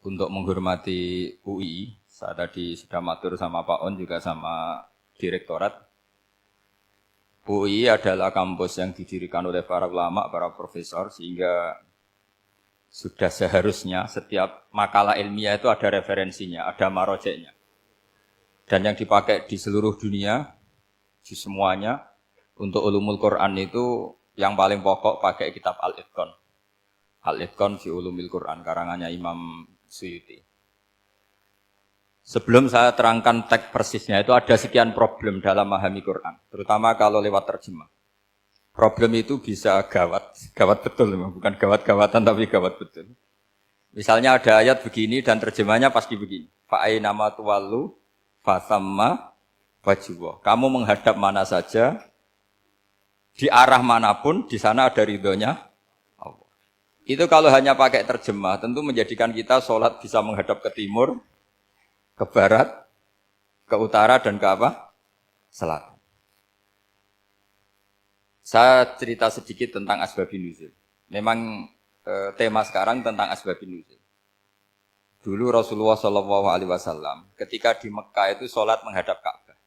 untuk menghormati UI. Saya tadi sudah matur sama Pak On juga sama Direktorat. UI adalah kampus yang didirikan oleh para ulama, para profesor, sehingga sudah seharusnya setiap makalah ilmiah itu ada referensinya, ada marojeknya. Dan yang dipakai di seluruh dunia, di semuanya, untuk ulumul Quran itu yang paling pokok pakai kitab Al-Itqan. Al-Itqan fi ulumil Quran, karangannya Imam Suyuti. Sebelum saya terangkan teks persisnya, itu ada sekian problem dalam memahami Quran, terutama kalau lewat terjemah. Problem itu bisa gawat betul, bukan gawat-gawatan tapi gawat betul. Misalnya ada ayat begini dan terjemahnya pasti begini. Fa'ainama tuwallu fasamma wajhullah. Kamu menghadap mana saja, di arah manapun, di sana ada ridhonya Allah. Itu kalau hanya pakai terjemah, tentu menjadikan kita sholat bisa menghadap ke timur, ke barat, ke utara, dan ke apa? Selatan. Saya cerita sedikit tentang asbabun nuzul. Memang tema sekarang tentang asbabun nuzul. Dulu Rasulullah SAW ketika di Mekah itu sholat menghadap Ka'bah.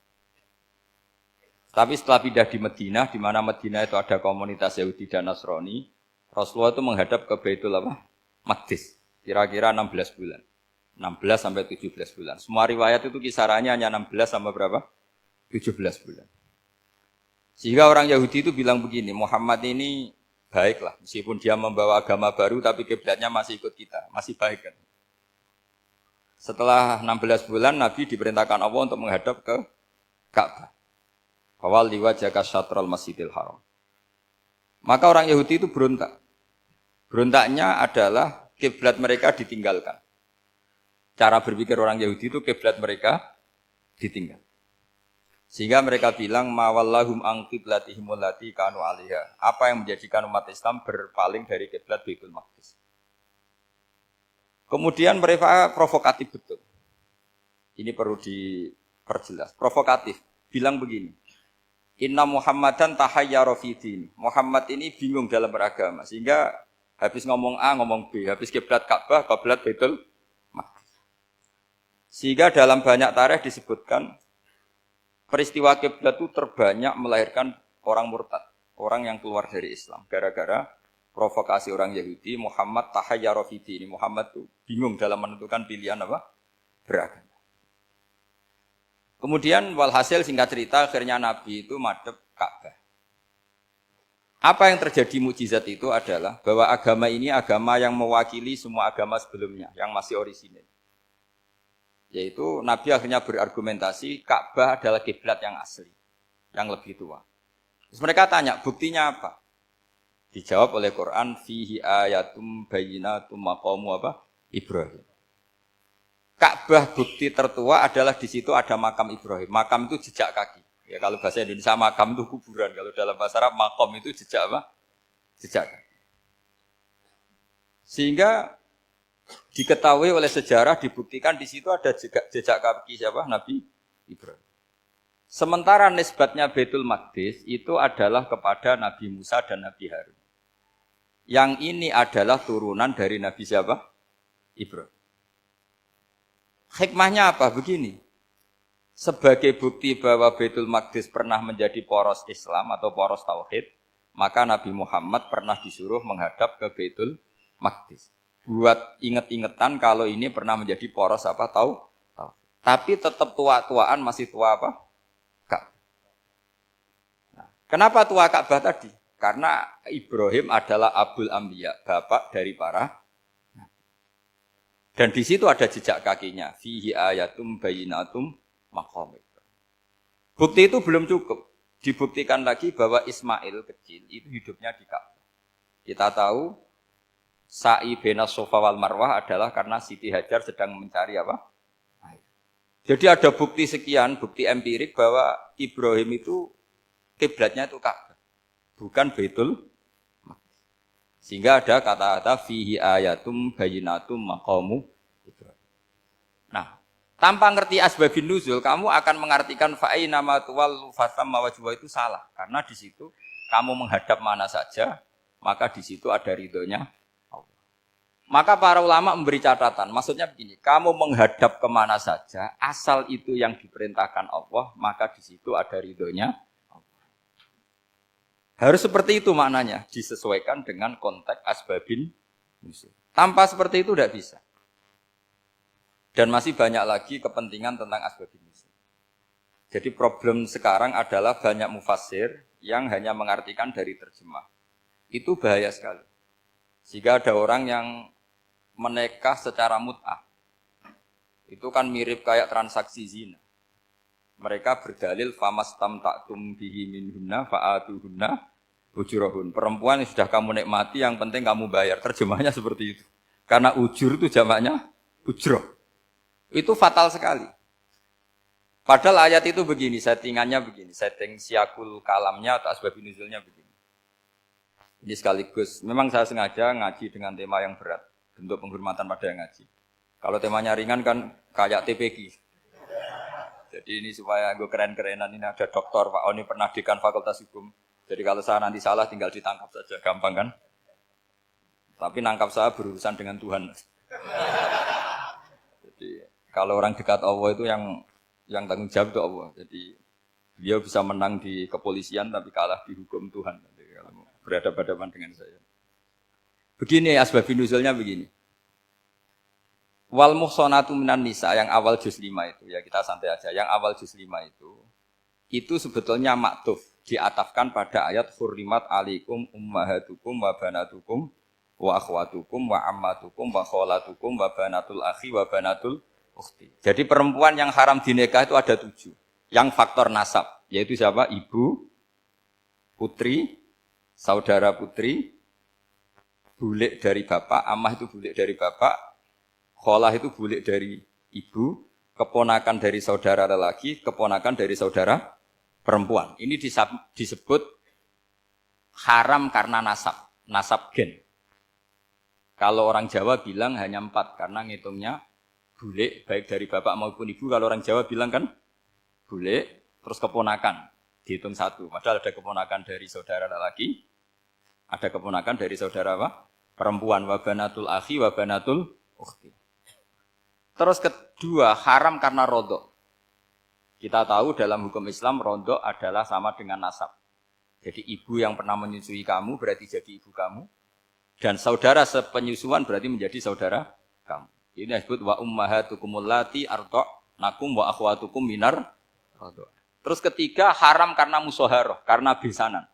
Tapi setelah pindah di Madinah, di mana Madinah itu ada komunitas Yahudi dan Nasrani, Rasulullah itu menghadap ke Baitul Maqdis, kira-kira 16 bulan. 16 sampai 17 bulan. Semua riwayat itu kisarannya hanya 16 sampai berapa? 17 bulan. Sehingga orang Yahudi itu bilang begini, Muhammad ini baiklah, meskipun dia membawa agama baru, tapi kiblatnya masih ikut kita, masih baik kan. Setelah 16 bulan, Nabi diperintahkan Allah untuk menghadap ke Ka'bah. Fawal liwajhaka syatrul masjidil haram. Maka orang Yahudi itu berontak. Berontaknya adalah kiblat mereka ditinggalkan. Cara berpikir orang Yahudi itu kiblat mereka ditinggal. Sehingga mereka bilang mawallahum an qiblatihim allati kanu 'alaiha. Apa yang menjadikan umat Islam berpaling dari kiblat Baitul Maqdis. Kemudian mereka provokatif betul. Ini perlu diperjelas. Provokatif. Bilang begini. Inna Muhammadan tahayyara fi din. Muhammad ini bingung dalam beragama. Sehingga habis ngomong A ngomong B, habis kiblat Ka'bah, kiblat Baitul Maqdis. Sehingga dalam banyak tarikh disebutkan peristiwa kiblat itu terbanyak melahirkan orang murtad, orang yang keluar dari Islam. Gara-gara provokasi orang Yahudi, Muhammad tahayyara fi din. Muhammad itu bingung dalam menentukan pilihan apa? Beragama. Kemudian walhasil singkat cerita akhirnya Nabi itu madhep Ka'bah. Apa yang terjadi mukjizat itu adalah bahwa agama ini agama yang mewakili semua agama sebelumnya yang masih orisinil. Yaitu Nabi akhirnya berargumentasi Ka'bah adalah kiblat yang asli, yang lebih tua. Terus mereka tanya, buktinya apa? Dijawab oleh Quran, fihi ayatum bayyinatum maqamu apa? Ibrahim. Ka'bah bukti tertua adalah di situ ada makam Ibrahim. Makam itu jejak kaki. Ya kalau bahasa Indonesia makam itu kuburan. Kalau dalam bahasa Arab makom itu jejak apa? Jejak kaki. Sehingga diketahui oleh sejarah dibuktikan di situ ada jejak kaki siapa? Nabi Ibrahim. Sementara nisbatnya Baitul Maqdis itu adalah kepada Nabi Musa dan Nabi Harun. Yang ini adalah turunan dari Nabi siapa? Ibrahim. Hikmahnya apa? Begini. Sebagai bukti bahwa Baitul Maqdis pernah menjadi poros Islam atau poros Tauhid, maka Nabi Muhammad pernah disuruh menghadap ke Baitul Maqdis. Buat inget-ingetan kalau ini pernah menjadi poros apa? Tauhid. Tapi tetap tua-tuaan masih tua apa? Ka'bah. Nah, kenapa tua Ka'bah tadi? Karena Ibrahim adalah Abul Anbiya, bapak dari para. Dan di situ ada jejak kakinya. Fihi ayatum bayyinatum maqam. Bukti itu belum cukup. Dibuktikan lagi bahwa Ismail kecil itu hidupnya di Ka'bah. Kita tahu sa'i baina Safa wal Marwah adalah karena Siti Hajar sedang mencari apa? Air. Jadi ada bukti sekian, bukti empirik bahwa Ibrahim itu kiblatnya itu Ka'bah, bukan Baitul. Sehingga ada kata-kata fihi ayatum bayyinatum maqamu Ibrahim. Nah, tanpa ngerti asbabun nuzul, kamu akan mengartikan fa'aina ma tuwallu fasamma wajhuhu itu salah. Karena di situ kamu menghadap mana saja, maka di situ ada ridhonya Allah. Maka para ulama memberi catatan, maksudnya begini, kamu menghadap kemana saja, asal itu yang diperintahkan Allah, maka di situ ada ridhonya. Harus seperti itu maknanya, disesuaikan dengan konteks asbabin nuzul. Tanpa seperti itu tidak bisa. Dan masih banyak lagi kepentingan tentang asbabin nuzul. Jadi problem sekarang adalah banyak mufassir yang hanya mengartikan dari terjemah. Itu bahaya sekali. Jika ada orang yang menikah secara mut'ah, itu kan mirip kayak transaksi zina. Mereka berdalil famastamta'tum bihi minhunna fa'atuhunna ujurahun. Perempuan yang sudah kamu nikmati, yang penting kamu bayar. Terjemahnya seperti itu. Karena ujur itu jamaknya ujroh. Itu fatal sekali. Padahal ayat itu begini, settingannya begini, setting siakul kalamnya atau asbabun nuzulnya begini. Ini sekaligus, memang saya sengaja ngaji dengan tema yang berat. Bentuk penghormatan pada yang ngaji. Kalau temanya ringan kan kayak TPQ. Jadi ini supaya gue keren-kerenan, ini ada doktor Pak Oni pernah dekan Fakultas Hukum. Jadi kalau saya nanti salah tinggal ditangkap saja, gampang kan? Tapi nangkap saya berurusan dengan Tuhan. Jadi kalau orang dekat Allah itu yang tanggung jawab itu Allah. Jadi beliau bisa menang di kepolisian tapi kalah di hukum Tuhan. Jadi kalau berhadapan-hadapan dengan saya. Begini asbabun nuzulnya begini. Wal muhsanatu minan nisa yang awal juz 5 itu, ya kita santai aja. Yang awal juz 5 itu sebetulnya maktuf, diatafkan pada ayat hurrimat alaikum ummahatukum wa banatukum wa akhwatukum wa ammatukum wa kholatukum wa banatul akhi wa banatul ukhti. Jadi perempuan yang haram dinikah itu ada 7. Yang faktor nasab, yaitu siapa? Ibu, putri, saudara putri, bulik dari bapak, amah itu bulik dari bapak, kholah itu bulik dari ibu, keponakan dari saudara lelaki, keponakan dari saudara perempuan. Ini disebut haram karena nasab gen. Kalau orang Jawa bilang hanya 4, karena ngitungnya bulik, baik dari bapak maupun ibu. Kalau orang Jawa bilang kan bulik, terus keponakan, dihitung 1. Padahal ada keponakan dari saudara lelaki, ada keponakan dari saudara apa? Perempuan, wabanatul akhi, wabanatul ukhti. Terus kedua, haram karena rodok. Kita tahu dalam hukum Islam, rodok adalah sama dengan nasab. Jadi ibu yang pernah menyusui kamu berarti jadi ibu kamu. Dan saudara sepenyusuan berarti menjadi saudara kamu. Ini disebut wa ummahatukumul lati arda'nakum wa akhwatukum minar rodok. Terus ketiga, haram karena musoharoh, karena besanan.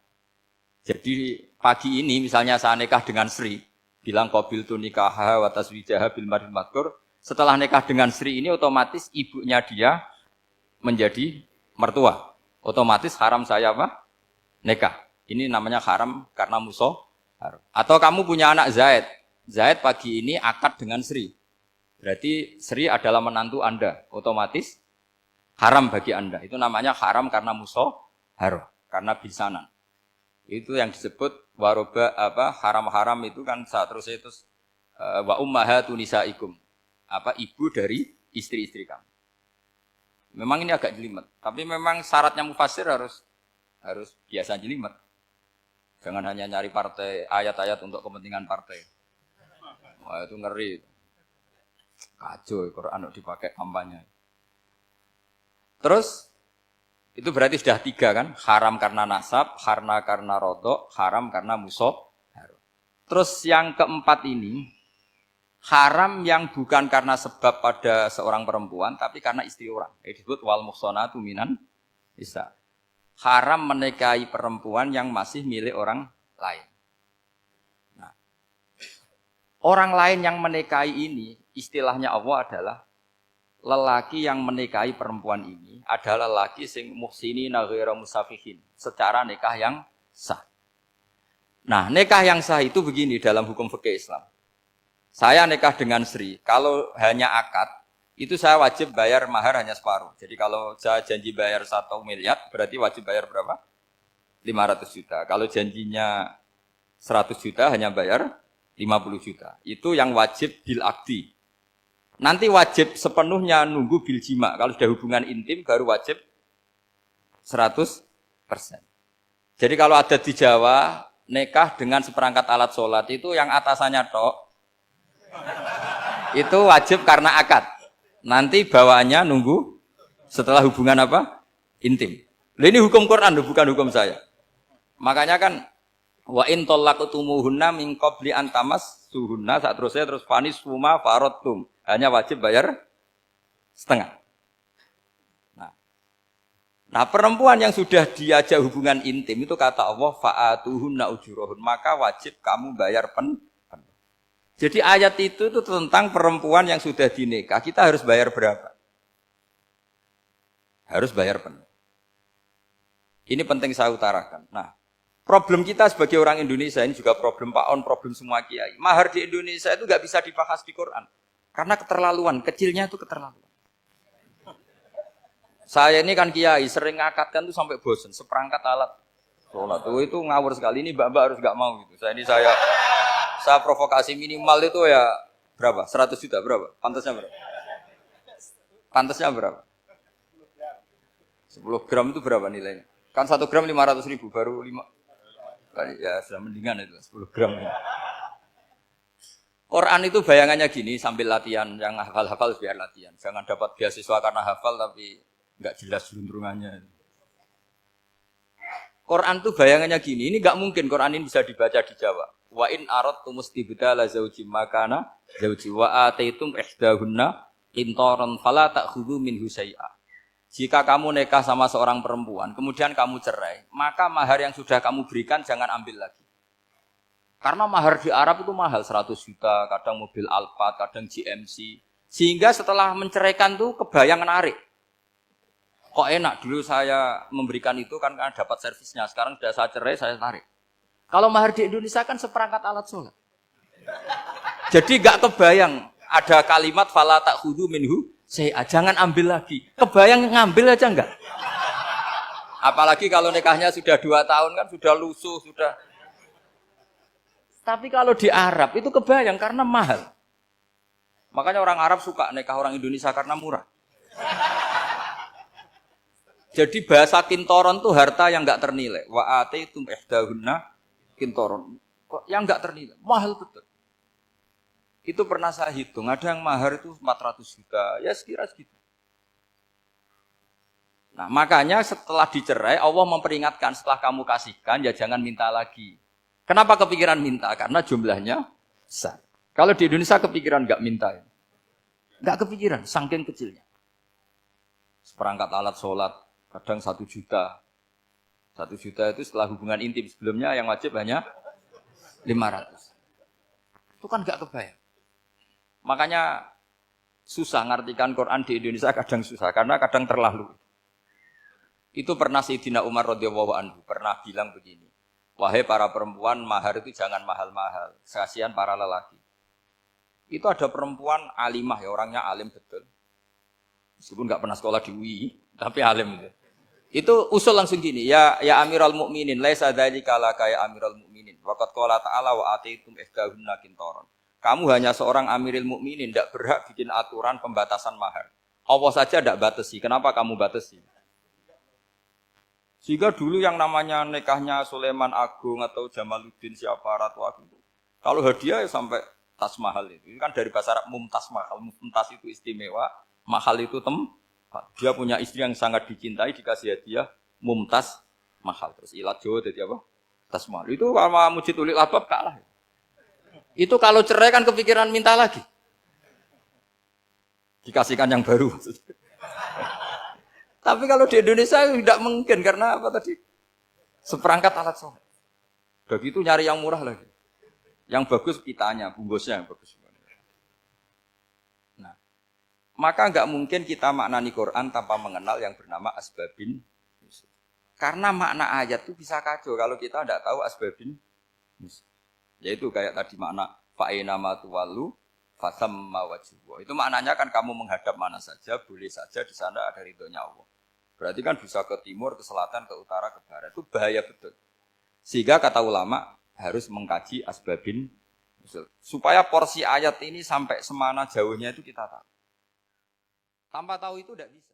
Jadi pagi ini misalnya saya nikah dengan Sri, bilang qabil tu nikaha wa taswijaha bil maril madkur. Setelah nikah dengan Sri ini otomatis ibunya dia menjadi mertua. Otomatis haram saya apa? Nikah. Ini namanya haram karena musoharoh. Atau kamu punya anak Zaid. Zaid pagi ini akad dengan Sri. Berarti Sri adalah menantu Anda. Otomatis haram bagi Anda. Itu namanya haram karena musoharoh, karena bisanan. Itu yang disebut waroba haram-haram itu kan saat terus itu wa ummahatu nisaikum, ibu dari istri-istri kamu. Memang ini agak jelimet, tapi memang syaratnya mufassir harus biasa jelimet. Jangan hanya nyari partai ayat-ayat untuk kepentingan partai. Wah itu ngeri. Kacau Quran dipakai kampanye. Terus itu berarti sudah 3 kan? Haram karena nasab, karena rodok, haram karena musoharoh. Terus yang keempat ini, haram yang bukan karena sebab pada seorang perempuan, tapi karena istri orang. Ini disebut wal muhsanatu minan nisa. Haram menikahi perempuan yang masih milik orang lain. Nah, orang lain yang menikahi ini, istilahnya Allah adalah lelaki yang menikahi perempuan ini adalah lelaki sing muhsinina ghairu musafihin, secara nikah yang sah. Nah, nikah yang sah itu begini dalam hukum fikih Islam. Saya nikah dengan Sri, kalau hanya akad, itu saya wajib bayar mahar hanya separuh. Jadi kalau saya janji bayar 1 miliar, berarti wajib bayar berapa? 500 juta. Kalau janjinya 100 juta, hanya bayar 50 juta. Itu yang wajib bil akdi. Nanti wajib sepenuhnya nunggu bil jima. Kalau sudah hubungan intim baru wajib 100%. Jadi kalau ada di Jawa, nikah dengan seperangkat alat sholat itu yang atasannya tok Itu wajib karena akad. Nanti bawaannya nunggu setelah hubungan apa? Intim. Loh, ini hukum Quran, bukan hukum saya. Makanya kan wa in talaqtumuhunna min qabli an tamassuhunna, saat terusnya terus fanis huma faradtum. Hanya wajib bayar setengah. Nah, perempuan yang sudah diajak hubungan intim itu kata Allah fa'atuhunna ujurahun, maka wajib kamu bayar penuh. Jadi ayat itu tentang perempuan yang sudah dinikah, kita harus bayar berapa? Harus bayar penuh. Ini penting saya utarakan. Nah, problem kita sebagai orang Indonesia, ini juga problem Pak On, problem semua kiai. Mahar di Indonesia itu nggak bisa dibahas di Quran. Karena keterlaluan, kecilnya itu keterlaluan. Saya ini kan kiai, sering ngakatkan tuh sampai bosen, seperangkat alat sholat. Itu ngawur sekali, ini mbak-mbak harus nggak mau gitu. Saya provokasi minimal itu ya berapa? 100 juta berapa? Pantasnya berapa? Pantasnya berapa? 10 gram itu berapa nilainya? Kan 1 gram 500.000, baru 5. Ya sudah mendingan itu 10 gram. Quran itu bayangannya gini, sambil latihan, yang hafal-hafal biar latihan. Jangan dapat beasiswa karena hafal tapi nggak jelas jeluntrungannya. Quran tuh bayangannya gini, ini nggak mungkin Quran ini bisa dibaca di Jawa. Wa in aradtum istibdala zaujim makana zauji wa ataitum ihdahunna qintaran fala ta'khudhu minhu syai'a. Jika kamu nikah sama seorang perempuan, kemudian kamu cerai, maka mahar yang sudah kamu berikan jangan ambil lagi. Karena mahar di Arab itu mahal, 100 juta, kadang mobil Alphard, kadang GMC. Sehingga setelah menceraikan tuh kebayang menarik. Kok enak, dulu saya memberikan itu kan karena dapat servisnya, sekarang sudah saya cerai, saya tarik. Kalau mahar di Indonesia kan seperangkat alat sholat. Jadi gak kebayang ada kalimat fala ta'khudhu minhu syai'a, jangan ambil lagi. Kebayang ngambil aja enggak? Apalagi kalau nikahnya sudah 2 tahun kan sudah lusuh, sudah. Tapi kalau di Arab itu kebayang karena mahal. Makanya orang Arab suka nikah orang Indonesia karena murah. Jadi bahasa kintoron itu harta yang enggak ternilai. Wa ataitum ihdahunna kintoron. Yang enggak ternilai, mahal betul. Itu pernah saya hitung, ada yang mahar itu 400 juta, ya sekira segitu. Nah, makanya setelah dicerai, Allah memperingatkan setelah kamu kasihkan, ya jangan minta lagi. Kenapa kepikiran minta? Karena jumlahnya besar. Kalau di Indonesia kepikiran enggak minta. Enggak kepikiran, saking kecilnya. Seperangkat alat sholat, kadang 1 juta. 1 juta itu setelah hubungan intim, sebelumnya yang wajib hanya 500. Itu kan enggak kebayang. Makanya susah ngartikan Quran di Indonesia, kadang susah karena kadang terlalu. Itu pernah Sayyidina Umar radhiyallahu anhu pernah bilang begini, wahai para perempuan, mahar itu jangan mahal-mahal, kasihan para lelaki. Itu ada perempuan alimah ya, orangnya alim betul. Meskipun enggak pernah sekolah di UI, tapi alim itu. Itu usul langsung gini, ya Amirul Mukminin, laisa dzalika laka ya Amirul Mukminin. Waqad qala ta'ala wa ataitum ihdahunna qintaran. Kamu hanya seorang Amirul Mukminin, tidak berhak bikin aturan pembatasan mahar. Allah saja tidak batasi, kenapa kamu batasi? Sehingga dulu yang namanya nikahnya Sulaiman Agung atau Jamaluddin siapa Ratu Agung, kalau hadiah ya sampai tas mahal itu. Ini kan dari bahasa Arab mumtaz mahal. Mumtaz itu istimewa, mahal itu tempat. Dia punya istri yang sangat dicintai, dikasih hadiah mumtaz mahal. Terus ilat Jawa jadi apa? Tas mahal. Itu kalau Mujid Ulil Albab kalah. Itu kalau cerai kan kepikiran minta lagi. Dikasihkan yang baru. Tapi kalau di Indonesia tidak mungkin karena apa tadi? Seperangkat alat sholat. Udah gitu nyari yang murah lagi. Yang bagus kitanya, bungkusnya yang bagus. Nah, maka nggak mungkin kita maknani Quran tanpa mengenal yang bernama asbabin. Karena makna ayat itu bisa kacau kalau kita tidak tahu asbabin. Yaitu kayak tadi makna fa'ina ma tuwallu fasamma wajhu. Itu maknanya kan kamu menghadap mana saja, boleh saja di sana ada ridhonya Allah. Berarti kan bisa ke timur, ke selatan, ke utara, ke barat. Itu bahaya betul. Sehingga kata ulama harus mengkaji asbabin supaya porsi ayat ini sampai semana jauhnya itu kita tahu. Tanpa tahu itu tidak bisa.